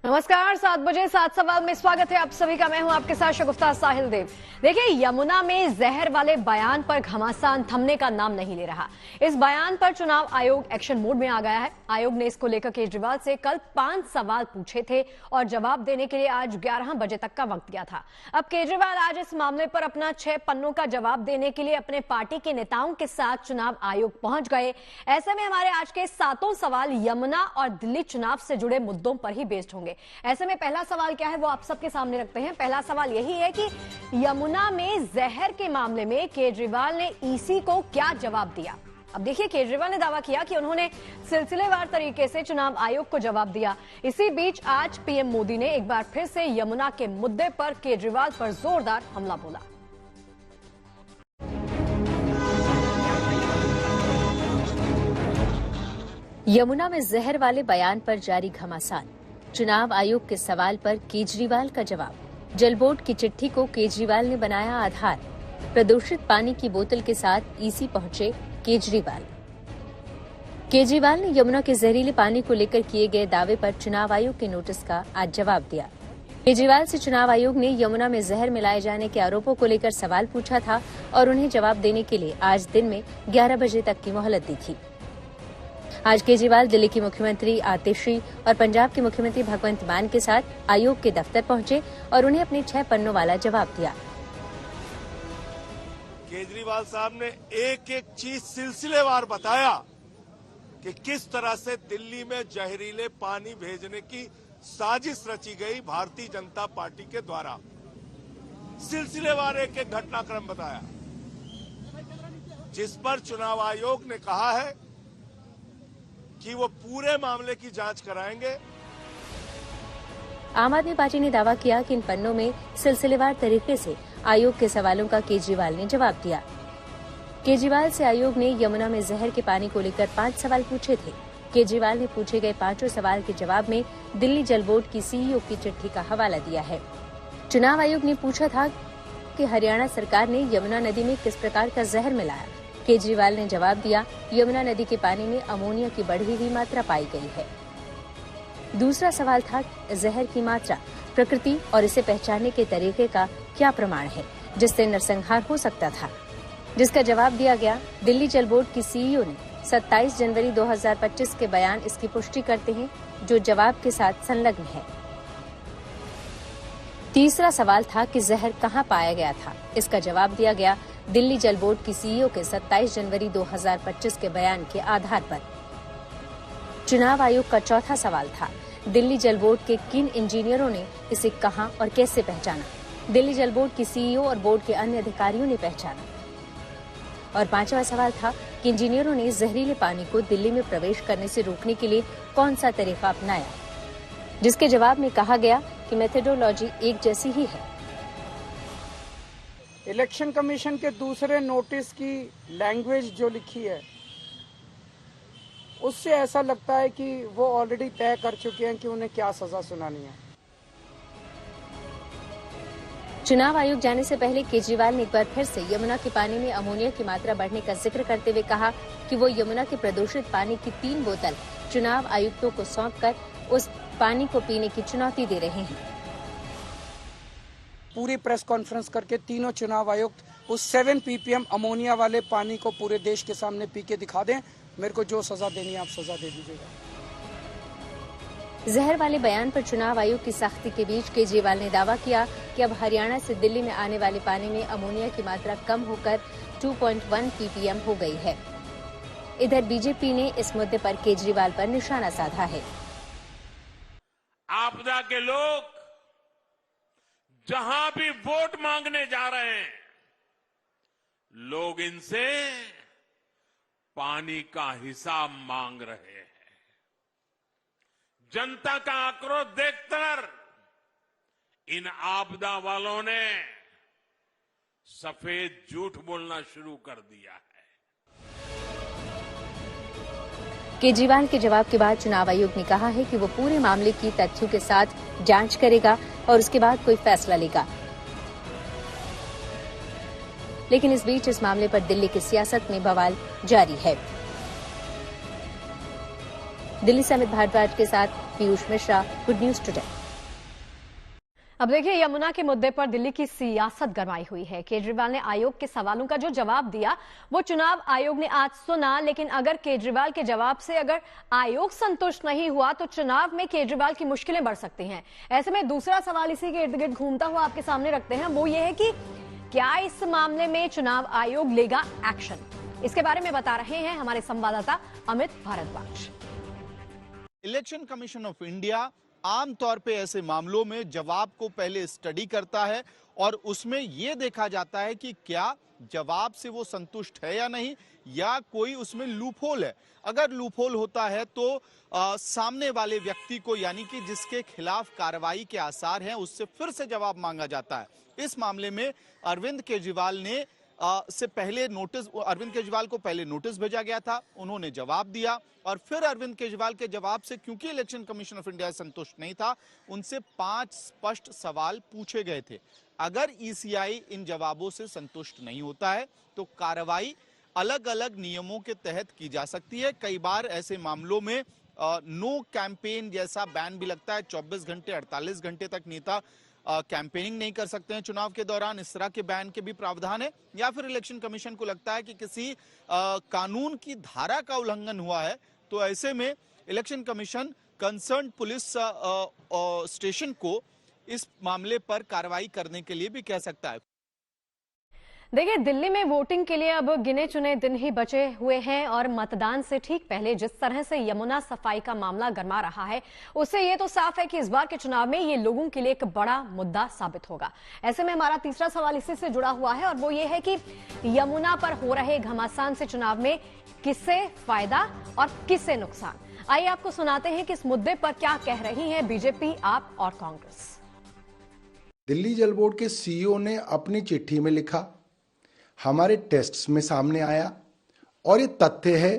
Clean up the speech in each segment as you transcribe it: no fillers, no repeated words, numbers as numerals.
नमस्कार, 7 बजे 7 सवाल में स्वागत है आप सभी का। मैं हूं आपके साथ शगुफ्ता साहिल देव। देखिए, यमुना में जहर वाले बयान पर घमासान थमने का नाम नहीं ले रहा। इस बयान पर चुनाव आयोग एक्शन मोड में आ गया है। आयोग ने इसको लेकर केजरीवाल से कल 5 सवाल पूछे थे और जवाब देने के लिए आज 11 बजे तक का वक्त दिया था। अब केजरीवाल आज इस मामले पर अपना 6 पन्नों का जवाब देने के लिए अपने पार्टी के नेताओं के साथ चुनाव आयोग पहुंच गए। ऐसे में हमारे आज के 7 सवाल यमुना और दिल्ली चुनाव से जुड़े मुद्दों पर ही बेस्ड होंगे। ऐसे में पहला सवाल क्या है वो आप सबके सामने रखते हैं। पहला सवाल यही है कि यमुना में जहर के मामले में केजरीवाल ने ईसी को क्या जवाब दिया। अब देखिए, केजरीवाल ने दावा किया कि उन्होंने सिलसिलेवार तरीके से चुनाव आयोग को जवाब दिया। इसी बीच आज पीएम मोदी ने एक बार फिर से यमुना के मुद्दे पर केजरीवाल पर जोरदार हमला बोला। यमुना में जहर वाले बयान पर जारी घमासान, चुनाव आयोग के सवाल पर केजरीवाल का जवाब। जल बोर्ड की चिट्ठी को केजरीवाल ने बनाया आधार। प्रदूषित पानी की बोतल के साथ ईसी पहुंचे केजरीवाल। केजरीवाल ने यमुना के जहरीले पानी को लेकर किए गए दावे पर चुनाव आयोग के नोटिस का आज जवाब दिया। केजरीवाल से चुनाव आयोग ने यमुना में जहर मिलाए जाने के आरोपों को लेकर सवाल पूछा था और उन्हें जवाब देने के लिए आज दिन में 11 बजे तक की मोहलत दी थी। आज केजरीवाल दिल्ली की मुख्यमंत्री आतिशी और पंजाब के मुख्यमंत्री भगवंत मान के साथ आयोग के दफ्तर पहुंचे और उन्हें अपने 6 पन्नों वाला जवाब दिया। केजरीवाल साहब ने एक एक चीज सिलसिलेवार बताया कि किस तरह से दिल्ली में जहरीले पानी भेजने की साजिश रची गई भारतीय जनता पार्टी के द्वारा। सिलसिलेवार एक एक घटनाक्रम बताया, जिस पर चुनाव आयोग ने कहा है कि वो पूरे मामले की जांच कराएंगे। आम आदमी पार्टी ने दावा किया कि इन पन्नों में सिलसिलेवार तरीके से आयोग के सवालों का केजरीवाल ने जवाब दिया। केजरीवाल से आयोग ने यमुना में जहर के पानी को लेकर 5 सवाल पूछे थे। केजरीवाल ने पूछे गए 5 सवाल के जवाब में दिल्ली जल बोर्ड की सीईओ की चिट्ठी का हवाला दिया है। चुनाव आयोग ने पूछा था कि हरियाणा सरकार ने यमुना नदी में किस प्रकार का जहर मिलाया। केजरीवाल ने जवाब दिया, यमुना नदी के पानी में अमोनिया की बढ़ी हुई मात्रा पाई गई है। दूसरा सवाल था, जहर की मात्रा, प्रकृति और इसे पहचानने के तरीके का क्या प्रमाण है जिससे नरसंहार हो सकता था, जिसका जवाब दिया गया। दिल्ली जल बोर्ड की सीईओ ने 27 जनवरी 2025 के बयान इसकी पुष्टि करते हैं, जो जवाब के साथ संलग्न है। तीसरा सवाल था कि जहर कहां पाया गया था। इसका जवाब दिया गया दिल्ली जल बोर्ड की सीईओ के 27 जनवरी 2025 के बयान के आधार पर। चुनाव आयोग का चौथा सवाल था, दिल्ली जल बोर्ड के किन इंजीनियरों ने इसे कहां और कैसे पहचाना। दिल्ली जल बोर्ड की सीईओ और बोर्ड के अन्य अधिकारियों ने पहचाना। और 5वां सवाल था कि इंजीनियरों ने जहरीले पानी को दिल्ली में प्रवेश करने से रोकने के लिए कौन सा तरीका अपनाया, जिसके जवाब में कहा गया कि मेथोडोलॉजी एक जैसी ही है। इलेक्शन कमीशन के दूसरे नोटिस की लैंग्वेज जो लिखी है, उससे ऐसा लगता है कि वो ऑलरेडी तय कर चुके हैं कि उन्हें क्या सजा सुनानी है। चुनाव आयोग जाने से पहले केजरीवाल ने एक बार फिर से यमुना के पानी में अमोनिया की मात्रा बढ़ने का जिक्र करते हुए कहा कि वो यमुना के प्रदूषित पानी की 3 बोतल चुनाव आयुक्तों को सौंपकर उस पानी को पीने की चुनौती दे रहे हैं। पूरी प्रेस कॉन्फ्रेंस करके तीनों चुनाव आयुक्त उस 7 ppm अमोनिया वाले पानी को पूरे देश के सामने पी के दिखा दें। मेरे को जो सजा देनी है आप सजा दे दीजिएगा। जहर वाले बयान पर चुनाव आयोग की सख्ती के बीच केजरीवाल ने दावा किया कि अब हरियाणा से दिल्ली में आने वाले पानी में अमोनिया की मात्रा कम होकर 2.1 ppm हो गई है। इधर बीजेपी ने इस मुद्दे पर केजरीवाल पर निशाना साधा है। आपदा के लोग जहां भी वोट मांगने जा रहे हैं, लोग इनसे पानी का हिसाब मांग रहे हैं। जनता का आक्रोश देखकर इन आपदा वालों ने सफेद झूठ बोलना शुरू कर दिया है। केजरीवाल के जवाब के बाद चुनाव आयोग ने कहा है कि वो पूरे मामले की तथ्यों के साथ जांच करेगा और उसके बाद कोई फैसला लेगा। लेकिन इस बीच इस मामले पर दिल्ली की सियासत में बवाल जारी है। दिल्ली से अमित भारद्वाज के साथ Piyush Mishra, good news today. अब देखिए, यमुना के मुद्दे पर दिल्ली की सियासत गरमाई हुई है। केजरीवाल ने आयोग के सवालों का जो जवाब दिया वो चुनाव आयोग ने आज सुना, लेकिन अगर केजरीवाल के जवाब से अगर आयोग संतुष्ट नहीं हुआ तो चुनाव में केजरीवाल की मुश्किलें बढ़ सकती हैं। ऐसे में दूसरा सवाल इसी के इर्द गिर्द घूमता हुआ आपके सामने रखते हैं, वो ये है कि क्या इस मामले में चुनाव आयोग लेगा एक्शन। इसके बारे में बता रहे हैं हमारे संवाददाता Amit Bhardwaj. Election commission of India आमतौर पे ऐसे मामलों में जवाब को पहले स्टडी करता है और उसमें यह देखा जाता है कि क्या जवाब से वो संतुष्ट है या नहीं, या कोई उसमें लूपहोल है। अगर लूपहोल होता है तो सामने वाले व्यक्ति को, यानी कि जिसके खिलाफ कार्रवाई के आसार हैं, उससे फिर से जवाब मांगा जाता है। इस मामले में अरविंद केजरीवाल को पहले नोटिस भेजा गया था, उन्होंने जवाब दिया और फिर अरविंद केजरीवाल के जवाब से, क्योंकि इलेक्शन कमीशन ऑफ इंडिया संतुष्ट नहीं था, उनसे 5 स्पष्ट सवाल पूछे गए थे। अगर ईसीआई इन जवाबों से संतुष्ट नहीं होता है तो कार्रवाई अलग अलग नियमों के तहत की जा सकती है। कई बार ऐसे मामलों में नो कैंपेन जैसा बैन भी लगता है। 24 घंटे 48 घंटे तक नेता कैंपेनिंग नहीं कर सकते हैं चुनाव के दौरान, इस तरह के बैन के भी प्रावधान है। या फिर इलेक्शन कमीशन को लगता है कि किसी कानून की धारा का उल्लंघन हुआ है तो ऐसे में election commission concern police station को इस मामले पर कार्रवाई करने के लिए भी कह सकता है। देखिए, दिल्ली में वोटिंग के लिए अब गिने चुने दिन ही बचे हुए हैं और मतदान से ठीक पहले जिस तरह से यमुना सफाई का मामला गरमा रहा है, उससे ये तो साफ है कि इस बार के चुनाव में ये लोगों के लिए एक बड़ा मुद्दा साबित होगा। ऐसे में हमारा तीसरा सवाल इसी से जुड़ा हुआ है और वो ये है कि यमुना पर हो रहे घमासान से चुनाव में किससे फायदा और किससे नुकसान। आइए आपको सुनाते हैं कि इस मुद्दे पर क्या कह रही है बीजेपी, आप और कांग्रेस। दिल्ली जल बोर्ड के सीईओ ने अपनी चिट्ठी में लिखा, हमारे टेस्ट्स में सामने आया और ये तथ्य है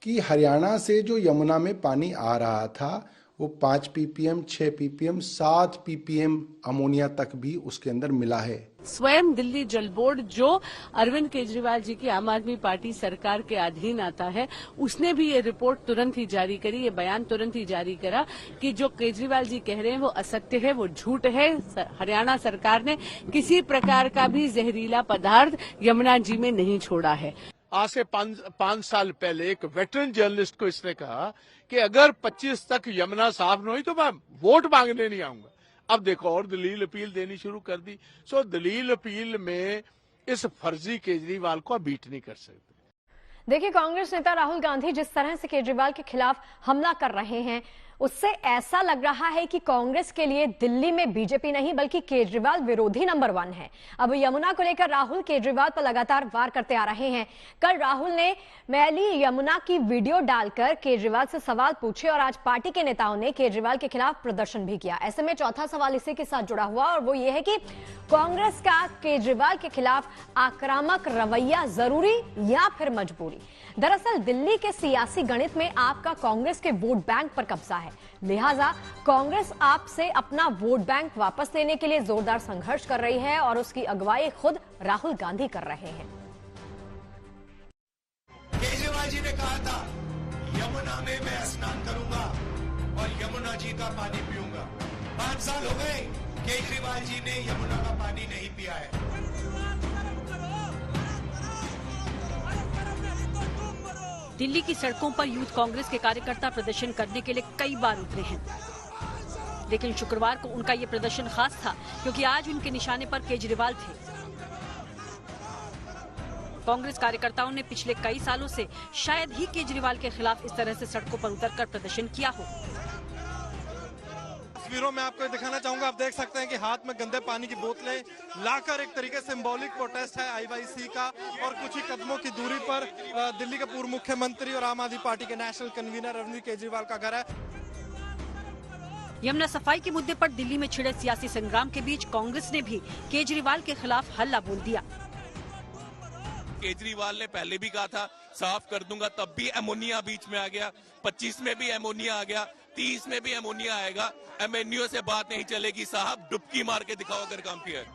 कि हरियाणा से जो यमुना में पानी आ रहा था वो 5 ppm, 6 ppm, 7 ppm अमोनिया तक भी उसके अंदर मिला है। स्वयं दिल्ली जल बोर्ड, जो अरविंद केजरीवाल जी की आम आदमी पार्टी सरकार के अधीन आता है, उसने भी ये रिपोर्ट तुरंत ही जारी करी, ये बयान तुरंत ही जारी करा कि जो केजरीवाल जी कह रहे हैं वो असत्य है, वो झूठ है। हरियाणा सरकार ने किसी प्रकार का भी जहरीला पदार्थ यमुना जी में नहीं छोड़ा है। आज से 5 साल पहले एक वेटरन जर्नलिस्ट को इसने कहा कि अगर 25 तक यमुना साफ न हुई तो मैं वोट मांगने नहीं आऊंगा। अब देखो, और दलील अपील देनी शुरू कर दी। सो दलील अपील में इस फर्जी केजरीवाल को बीट नहीं कर सकते। देखिए, कांग्रेस नेता राहुल गांधी जिस तरह से केजरीवाल के खिलाफ हमला कर रहे हैं, उससे ऐसा लग रहा है कि कांग्रेस के लिए दिल्ली में बीजेपी नहीं बल्कि केजरीवाल विरोधी नंबर 1 है। अब यमुना को लेकर राहुल केजरीवाल पर लगातार वार करते आ रहे हैं। कल राहुल ने मैली यमुना की वीडियो डालकर केजरीवाल से सवाल पूछे और आज पार्टी के नेताओं ने केजरीवाल के खिलाफ प्रदर्शन भी किया। ऐसे में चौथा सवाल इसी के साथ जुड़ा हुआ और वो ये है कि कांग्रेस का केजरीवाल के खिलाफ आक्रामक रवैया जरूरी या फिर मजबूरी। दरअसल दिल्ली के सियासी गणित में आपका कांग्रेस के वोट बैंक पर कब्जा है, लिहाजा कांग्रेस आपसे अपना वोट बैंक वापस लेने के लिए जोरदार संघर्ष कर रही है और उसकी अगुवाई खुद राहुल गांधी कर रहे हैं। केजरीवाल जी ने कहा था यमुना में मैं स्नान करूंगा और यमुना जी का पानी पीऊंगा। 5 साल हो गए, केजरीवाल जी ने यमुना का पानी नहीं पिया है। दिल्ली की सड़कों पर यूथ कांग्रेस के कार्यकर्ता प्रदर्शन करने के लिए कई बार उतरे हैं, लेकिन शुक्रवार को उनका ये प्रदर्शन खास था क्योंकि आज उनके निशाने पर केजरीवाल थे। कांग्रेस कार्यकर्ताओं ने पिछले कई सालों से शायद ही केजरीवाल के खिलाफ इस तरह से सड़कों पर उतरकर प्रदर्शन किया हो। तस्वीरों में आपको दिखाना चाहूंगा, आप देख सकते हैं कि हाथ में गंदे पानी की बोतलें लाकर एक तरीके से सिंबॉलिक प्रोटेस्ट है आईवाईसी का, और कुछ ही कदमों की दूरी पर दिल्ली के पूर्व मुख्यमंत्री और आम आदमी पार्टी के नेशनल कन्वीनर अरविंद केजरीवाल का घर है। यमुना सफाई के मुद्दे पर दिल्ली में छिड़े सियासी संग्राम के बीच कांग्रेस ने भी केजरीवाल के खिलाफ हल्ला बोल दिया। केजरीवाल ने पहले भी कहा था साफ कर दूंगा, तब भी एमोनिया बीच में आ गया। 25 में भी एमोनिया आ गया, 30 में भी एमोनिया आएगा। एमएनयू से बात नहीं चलेगी साहब, डुबकी मार के दिखाओ अगर काम किया है।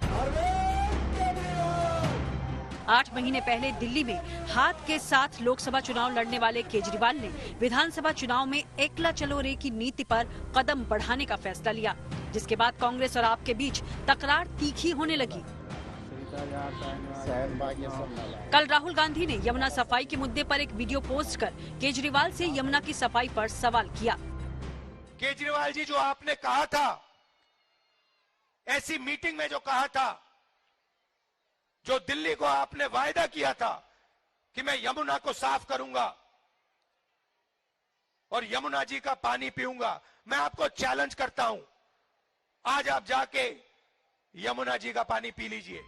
8 महीने पहले दिल्ली में हाथ के साथ लोकसभा चुनाव लड़ने वाले केजरीवाल ने विधानसभा चुनाव में एकला चलो रे की नीति पर कदम बढ़ाने का फैसला लिया, जिसके बाद कांग्रेस और आप के बीच तकरार तीखी होने लगी। कल राहुल गांधी ने यमुना सफाई के मुद्दे पर एक वीडियो पोस्ट कर केजरीवाल से यमुना की सफाई पर सवाल किया। केजरीवाल जी, जो आपने कहा था, ऐसी मीटिंग में जो कहा था, जो दिल्ली को आपने वायदा किया था कि मैं यमुना को साफ करूंगा और यमुना जी का पानी पीऊंगा, मैं आपको चैलेंज करता हूं, आज आप जाके यमुना जी का पानी पी लीजिए।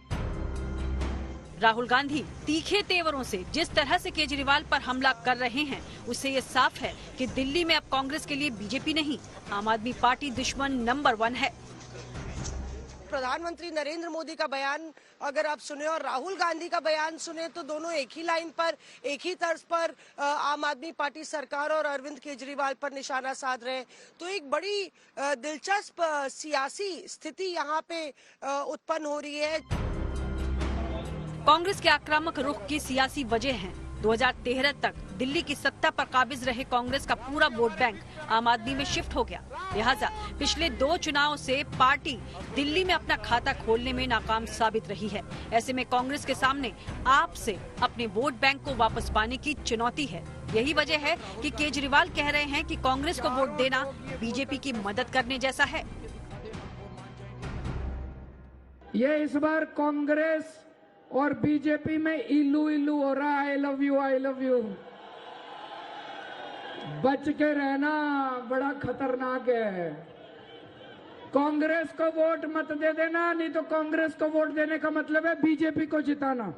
राहुल गांधी तीखे तेवरों से जिस तरह से केजरीवाल पर हमला कर रहे हैं, उससे ये साफ है कि दिल्ली में अब कांग्रेस के लिए बीजेपी नहीं, आम आदमी पार्टी दुश्मन नंबर 1 है। प्रधानमंत्री नरेंद्र मोदी का बयान अगर आप सुने और राहुल गांधी का बयान सुने तो दोनों एक ही लाइन पर, एक ही तर्ज पर आम आदमी पार्टी सरकार और अरविंद केजरीवाल पर निशाना साध रहे हैं। तो एक बड़ी दिलचस्प सियासी स्थिति यहाँ पे उत्पन्न हो रही है। कांग्रेस के आक्रामक रुख की सियासी वजह है। 2013 तक दिल्ली की सत्ता पर काबिज रहे कांग्रेस का पूरा वोट बैंक आम आदमी में शिफ्ट हो गया। लिहाजा पिछले 2 चुनाव से पार्टी दिल्ली में अपना खाता खोलने में नाकाम साबित रही है। ऐसे में कांग्रेस के सामने आप से अपने वोट बैंक को वापस पाने की चुनौती है। यही वजह है कि केजरीवाल कह रहे हैं कि कांग्रेस को वोट देना बीजेपी की मदद करने जैसा है। ये इस बार कांग्रेस और बीजेपी में इल्लू इल्लू हो रहा है। I love you. बच के रहना, बड़ा खतरनाक है। कांग्रेस को वोट मत दे देना, नहीं तो कांग्रेस को वोट देने का मतलब है बीजेपी को जिताना।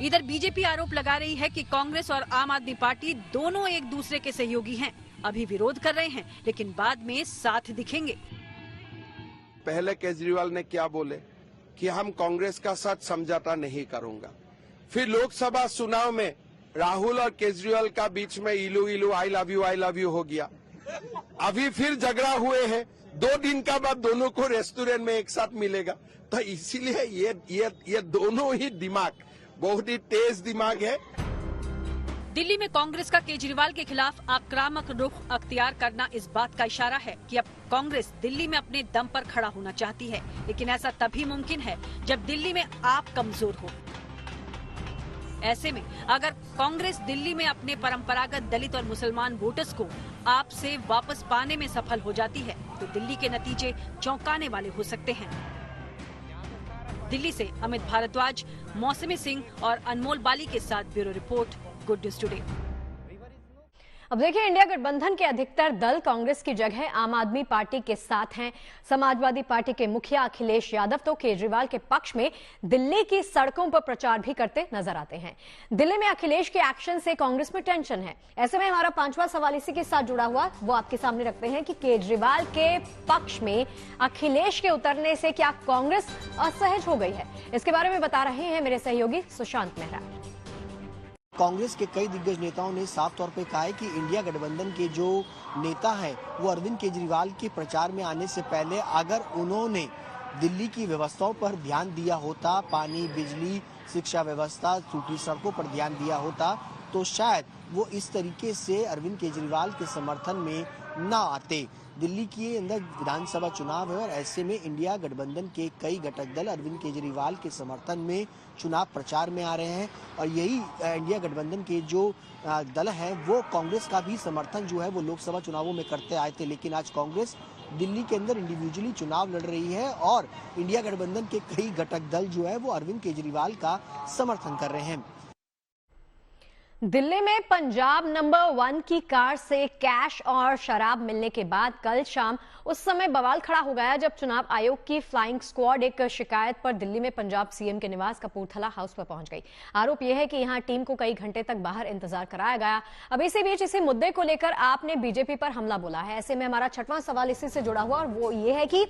इधर बीजेपी आरोप लगा रही है कि कांग्रेस और आम आदमी पार्टी दोनों एक दूसरे के सहयोगी हैं। अभी विरोध कर रहे हैं, लेकिन बाद में साथ दिखेंगे। पहले केजरीवाल ने क्या बोले कि हम कांग्रेस का साथ समझौता नहीं करूंगा। फिर लोकसभा चुनाव में राहुल और केजरीवाल का बीच में इलू इलू आई लव यू हो गया। अभी फिर झगड़ा हुए हैं। 2 दिन का बाद दोनों को रेस्टोरेंट में एक साथ मिलेगा। तो इसीलिए ये दोनों ही दिमाग बहुत ही तेज दिमाग है। दिल्ली में कांग्रेस का केजरीवाल के खिलाफ आक्रामक रुख अख्तियार करना इस बात का इशारा है कि अब कांग्रेस दिल्ली में अपने दम पर खड़ा होना चाहती है, लेकिन ऐसा तभी मुमकिन है जब दिल्ली में आप कमजोर हो। ऐसे में अगर कांग्रेस दिल्ली में अपने परंपरागत दलित और मुसलमान वोटर्स को आप से वापस पाने में सफल हो जाती है, तो दिल्ली के नतीजे चौंकाने वाले हो सकते हैं। दिल्ली से अमित भारद्वाज, मौसमी सिंह और अनमोल बाली के साथ bureau report, good news today. अब देखिए, इंडिया गठबंधन के अधिकतर दल कांग्रेस की जगह आम आदमी पार्टी के साथ हैं। समाजवादी पार्टी के मुखिया अखिलेश यादव तो केजरीवाल के पक्ष में दिल्ली की सड़कों पर प्रचार भी करते नजर आते हैं। दिल्ली में अखिलेश के एक्शन से कांग्रेस में टेंशन है। ऐसे में हमारा 5वां सवाल इसी के साथ जुड़ा हुआ, वो आपके सामने रखते हैं कि केजरीवाल के पक्ष में अखिलेश के उतरने से क्या कांग्रेस असहज हो गई है? इसके बारे में बता रहे हैं मेरे सहयोगी सुशांत मेहरा। कांग्रेस के कई दिग्गज नेताओं ने साफ तौर पे कहा है कि इंडिया गठबंधन के जो नेता हैं वो अरविंद केजरीवाल के प्रचार में आने से पहले अगर उन्होंने दिल्ली की व्यवस्थाओं पर ध्यान दिया होता, पानी, बिजली, शिक्षा व्यवस्था, टूटी सड़कों पर ध्यान दिया होता, तो शायद वो इस तरीके से अरविंद केजरीवाल के समर्थन में न आते। दिल्ली के अंदर विधानसभा चुनाव है और ऐसे में इंडिया गठबंधन के कई घटक दल अरविंद केजरीवाल के समर्थन में चुनाव प्रचार में आ रहे हैं और यही इंडिया गठबंधन के जो दल हैं वो कांग्रेस का भी समर्थन जो है वो लोकसभा चुनावों में करते आए थे। लेकिन आज कांग्रेस दिल्ली के अंदर इंडिविजुअली चुनाव लड़ रही है और इंडिया गठबंधन के कई घटक दल जो है वो अरविंद केजरीवाल का समर्थन कर रहे हैं। दिल्ली में पंजाब नंबर 1 की कार से कैश और शराब मिलने के बाद कल शाम उस समय बवाल खड़ा हो गया जब चुनाव आयोग की फ्लाइंग स्क्वाड एक शिकायत पर दिल्ली में पंजाब सीएम के निवास कपूरथला हाउस पर पहुंच गई। आरोप यह है कि यहां टीम को कई घंटे तक बाहर इंतजार कराया गया। अब इसी बीच इसी मुद्दे को लेकर आपने बीजेपी पर हमला बोला है। ऐसे में हमारा 6वां सवाल इसी से जुड़ा हुआ और वो ये है कि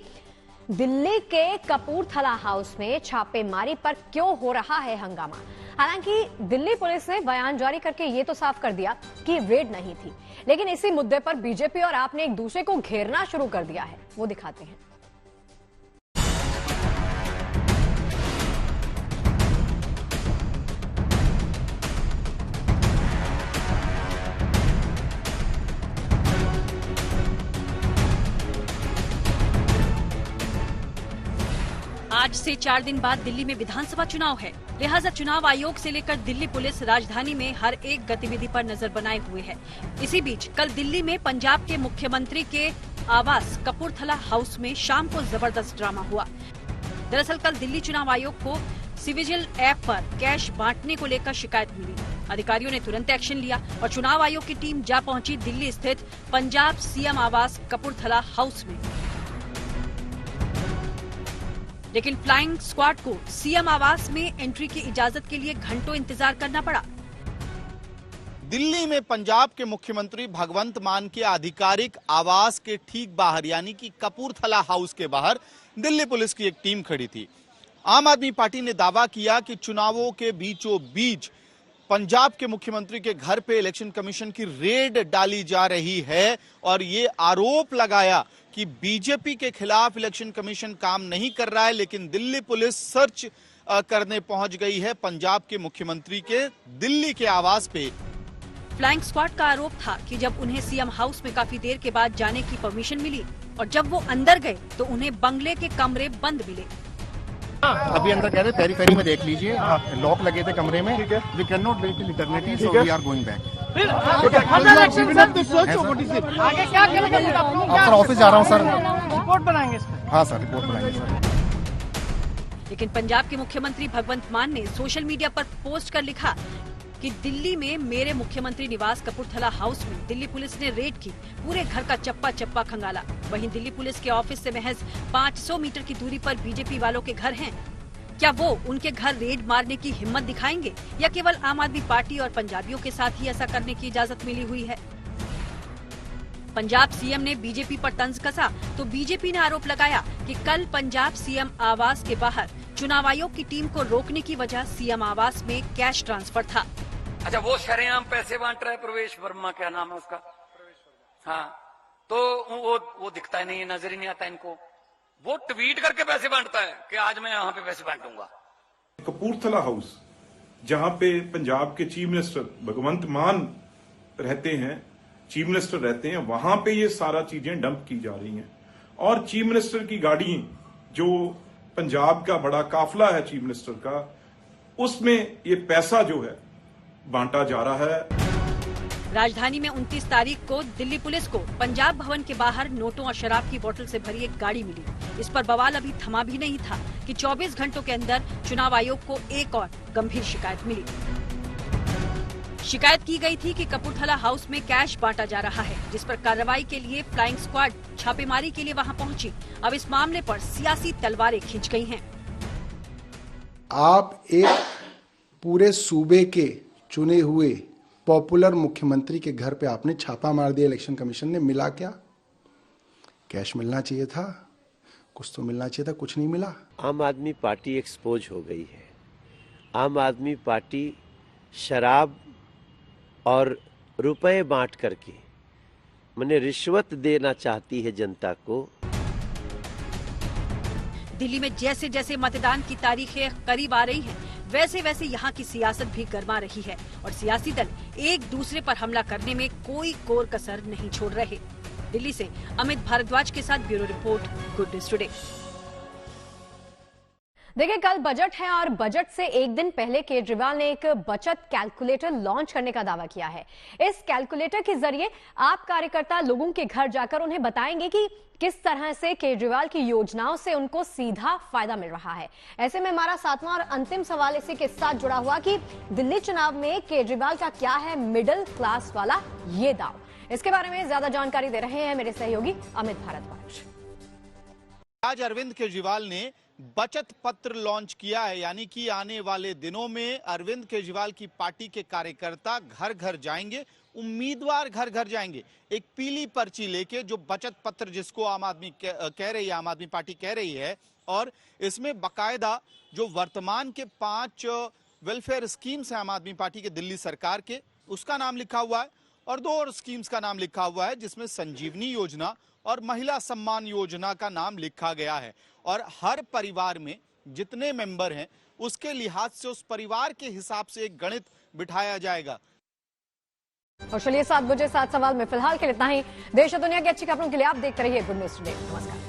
दिल्ली के कपूरथला हाउस में छापेमारी पर क्यों हो रहा है हंगामा? हालांकि दिल्ली पुलिस ने बयान जारी करके ये तो साफ कर दिया कि रेड नहीं थी, लेकिन इसी मुद्दे पर बीजेपी और आप ने एक दूसरे को घेरना शुरू कर दिया है। वो दिखाते हैं। आज से 4 दिन बाद दिल्ली में विधानसभा चुनाव है, लिहाजा चुनाव आयोग से लेकर दिल्ली पुलिस राजधानी में हर एक गतिविधि पर नजर बनाए हुए है। इसी बीच कल दिल्ली में पंजाब के मुख्यमंत्री के आवास कपूरथला हाउस में शाम को जबरदस्त ड्रामा हुआ। दरअसल कल दिल्ली चुनाव आयोग को सिविजिल ऐप पर कैश बांटने को लेकर शिकायत मिली। अधिकारियों ने तुरंत एक्शन लिया और चुनाव आयोग की टीम जा पहुंची दिल्ली स्थित पंजाब सीएम आवास कपूरथला हाउस में। लेकिन फ्लाइंग स्क्वाड को सीएम आवास में एंट्री की इजाजत के लिए घंटों इंतजार करना पड़ा। दिल्ली में पंजाब के मुख्यमंत्री भगवंत मान के आधिकारिक आवास के ठीक बाहर यानी कि कपूरथला हाउस के बाहर दिल्ली पुलिस की एक टीम खड़ी थी। आम आदमी पार्टी ने दावा किया कि चुनावों के बीचों बीच पंजाब के मुख्यमंत्री के घर पे इलेक्शन कमीशन की रेड डाली जा रही है और ये आरोप लगाया कि बीजेपी के खिलाफ इलेक्शन कमीशन काम नहीं कर रहा है, लेकिन दिल्ली पुलिस सर्च करने पहुंच गई है पंजाब के मुख्यमंत्री के दिल्ली के आवास पे। फ्लाइंग स्क्वाड का आरोप था कि जब उन्हें सीएम हाउस में काफी देर के बाद जाने की परमिशन मिली और जब वो अंदर गए तो उन्हें बंगले के कमरे बंद मिले। अभी अंदर कह रहे पेरी पेरी में देख लीजिए, लॉक लगे थे कमरे में। We can not wait till eternity, so we are going back. आगे क्या करेंगे? आप ऑफिस जा रहा हूँ सर। रिपोर्ट बनाएंगे इस पर? हाँ सर, रिपोर्ट बनाएंगे सर। लेकिन पंजाब के मुख्यमंत्री भगवंत मान ने सोशल मीडिया पर पोस्ट कर लिखा कि दिल्ली में मेरे मुख्यमंत्री निवास कपूरथला हाउस में दिल्ली पुलिस ने रेड की, पूरे घर का चप्पा चप्पा खंगाला। वहीं दिल्ली पुलिस के ऑफिस से महज 500 मीटर की दूरी पर बीजेपी वालों के घर हैं। क्या वो उनके घर रेड मारने की हिम्मत दिखाएंगे या केवल आम आदमी पार्टी और पंजाबियों के साथ ही ऐसा करने की इजाजत मिली हुई है? पंजाब सीएम ने बीजेपी पर तंज कसा तो बीजेपी ने आरोप लगाया कि कल पंजाब सीएम आवास के बाहर चुनाव आयोग की टीम को रोकने की वजह सीएम आवास में कैश ट्रांसफर था। अच्छा, वो शरेआम पैसे बांट रहा है प्रवेश वर्मा, क्या नाम है उसका? हाँ, तो वो दिखता ही नहीं है, नजर ही नहीं आता इनको। वो ट्वीट करके पैसे बांटता है कि आज मैं यहाँ पे पैसे बांटूंगा। कपूरथला हाउस जहाँ पे पंजाब के चीफ मिनिस्टर भगवंत मान रहते हैं, चीफ मिनिस्टर रहते हैं, वहां पे ये सारा चीजें डंप की जा रही हैं। और चीफ मिनिस्टर की गाड़ी, जो पंजाब का बड़ा काफिला है चीफ मिनिस्टर का, उसमें ये पैसा जो है बांटा जा रहा है। राजधानी में 29 तारीख को दिल्ली पुलिस को पंजाब भवन के बाहर नोटों और शराब की बोतल से भरी एक गाड़ी मिली। इस पर बवाल अभी थमा भी नहीं था कि 24 घंटों के अंदर चुनाव आयोग को एक और गंभीर शिकायत मिली। शिकायत की गई थी कि कपूरथला हाउस में कैश बांटा जा रहा है, जिस पर कार्रवाई के लिए फ्लाइंग स्क्वाड छापेमारी के लिए वहां पहुंची। अब इस मामले पर सियासी तलवारें खींच गई हैं। आप एक पूरे सूबे के चुने हुए पॉपुलर मुख्यमंत्री के घर पे आपने छापा मार दिया, इलेक्शन कमीशन ने। मिला क्या? कैश मिलना चाहिए था, कुछ तो मिलना चाहिए था, कुछ नहीं मिला। आम आदमी पार्टी एक्सपोज हो गई है। आम आदमी पार्टी शराब और रुपए बांट करके माने रिश्वत देना चाहती है जनता को। दिल्ली में जैसे जैसे मतदान की तारीखें करीब आ रही हैं, वैसे वैसे यहाँ की सियासत भी गर्मा रही है और सियासी दल एक दूसरे पर हमला करने में कोई कोर कसर नहीं छोड़ रहे। दिल्ली से अमित भारद्वाज के साथ bureau report, good news today. देखिए, कल बजट है और बजट से एक दिन पहले केजरीवाल ने एक बचत कैलकुलेटर लॉन्च करने का दावा किया है। इस कैलकुलेटर के जरिए आप कार्यकर्ता लोगों के घर जाकर उन्हें बताएंगे कि किस तरह से केजरीवाल की योजनाओं से उनको सीधा फायदा मिल रहा है। ऐसे में हमारा 7वां और अंतिम सवाल इसी के साथ जुड़ा हुआ कि दिल्ली चुनाव में केजरीवाल का क्या है मिडिल क्लास वाला ये दाव। इसके बारे में ज्यादा जानकारी दे रहे हैं मेरे सहयोगी अमित भारद्वाज। आज अरविंद केजरीवाल ने बचत पत्र लॉन्च किया है, यानी कि आने वाले दिनों में अरविंद केजरीवाल की पार्टी के कार्यकर्ता घर घर जाएंगे, उम्मीदवार घर घर जाएंगे एक पीली पर्ची लेके, जो बचत पत्र जिसको आम आदमी कह रही है, आम आदमी पार्टी कह रही है, और इसमें बकायदा जो वर्तमान के 5 वेलफेयर स्कीम्स हैं आम आदमी पार्टी के दिल्ली सरकार के, उसका नाम लिखा हुआ है और 2 और स्कीम्स का नाम लिखा हुआ है, जिसमें संजीवनी योजना और महिला सम्मान योजना का नाम लिखा गया है। और हर परिवार में जितने मेंबर हैं उसके लिहाज से उस परिवार के हिसाब से एक गणित बिठाया जाएगा। और चलिए 7 बजे 7 सवाल में फिलहाल के लिए इतना ही। देश और दुनिया की अच्छी खबरों के लिए आप देखते रहिए गुड न्यूज टुडे। नमस्कार।